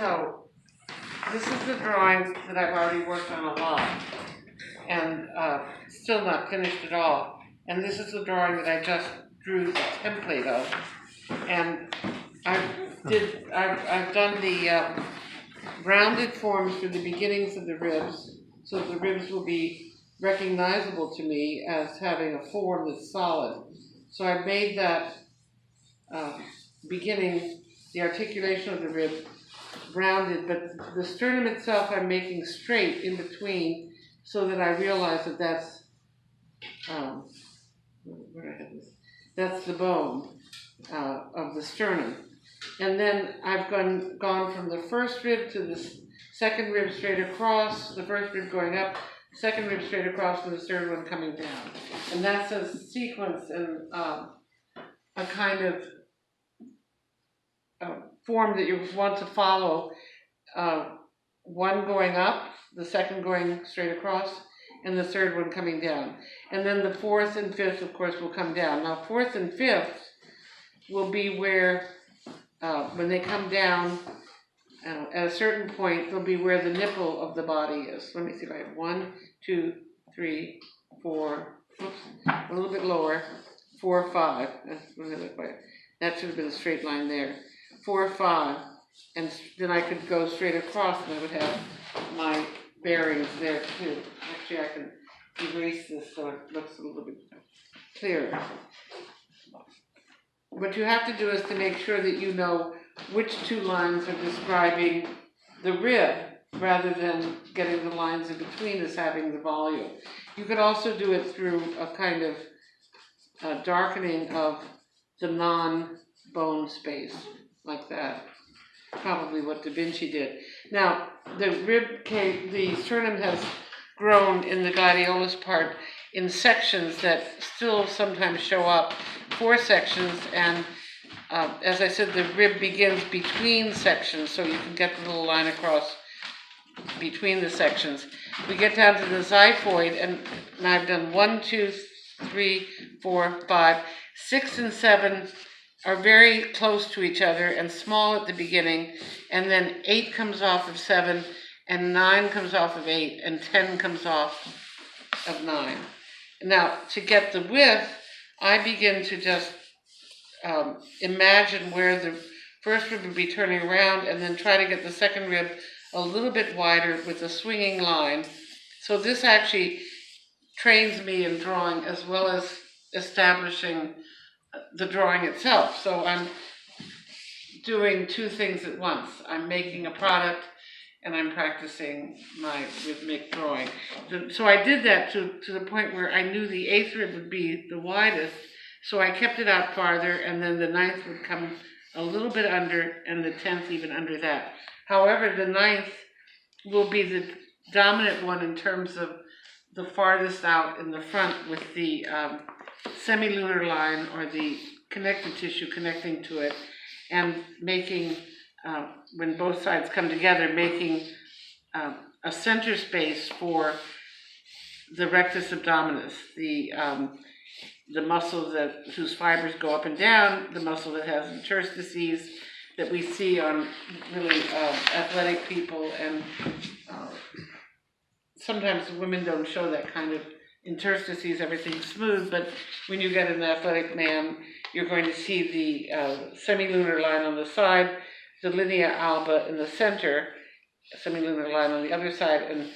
So this is the drawing that I've already worked on a lot, and still not finished at all. And this is the drawing that I just drew the template of, and I've done the rounded forms for the beginnings of the ribs, so that the ribs will be recognizable to me as having a form that's solid. So I've made that beginning, the articulation of the rib, rounded, but the sternum itself I'm making straight in between, so that I realize that that's where I have this. That's the bone of the sternum. And then I've gone from the first rib to the second rib straight across, the first rib going up, second rib straight across, and the third one coming down. And that's a sequence and a kind of form that you want to follow. One going up, the second going straight across, and the third one coming down. And then the fourth and fifth, of course, will come down. Now, fourth and fifth will be where, when they come down, at a certain point, they'll be where the nipple of the body is. Let me see if I have 1, 2, 3, 4, oops, a little bit lower, 4, 5. That should have been a straight line there. 4, 5, and then I could go straight across, and I would have my bearings there too. Actually, I can erase this so it looks a little bit clearer. What you have to do is to make sure that you know which two lines are describing the rib, rather than getting the lines in between as having the volume. You could also do it through a kind of darkening of the non-bone space, like that. Probably what Da Vinci did. Now, the sternum has grown in the gladiolus part in sections that still sometimes show up, 4 sections, and as I said, the rib begins between sections, so you can get the little line across between the sections. We get down to the xiphoid, and I've done 1, 2, 3, 4, 5, 6, and 7 are very close to each other and small at the beginning, and then 8 comes off of 7, and 9 comes off of 8, and 10 comes off of 9. Now, to get the width, I begin to just imagine where the first rib would be turning around, and then try to get the second rib a little bit wider with a swinging line. So this actually trains me in drawing as well as establishing the drawing itself. So I'm doing 2 things at once. I'm making a product and I'm practicing my rhythmic drawing. So I did that to the point where I knew the 8th rib would be the widest, so I kept it out farther, and then the 9th would come a little bit under, and the 10th even under that. However, the 9th will be the dominant one in terms of the farthest out in the front, with the semilunar line, or the connective tissue connecting to it, and making, when both sides come together, making a center space for the rectus abdominis, the muscle whose fibers go up and down, the muscle that has interstices that we see on really athletic people, and sometimes the women don't show that kind of interstices, everything's smooth, but when you get an athletic man, you're going to see the semilunar line on the side, the linea alba in the center, semilunar line on the other side, and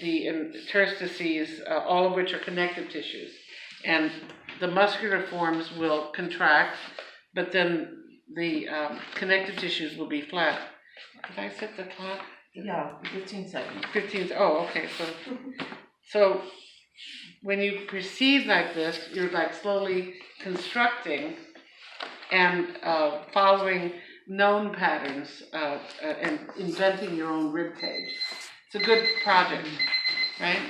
the interstices, all of which are connective tissues. And the muscular forms will contract, but then the connective tissues will be flat. Did I set the clock? Yeah, 15 seconds. 15, oh, okay, so when you proceed like this, you're like slowly constructing and following known patterns and inventing your own rib cage. It's a good project, right?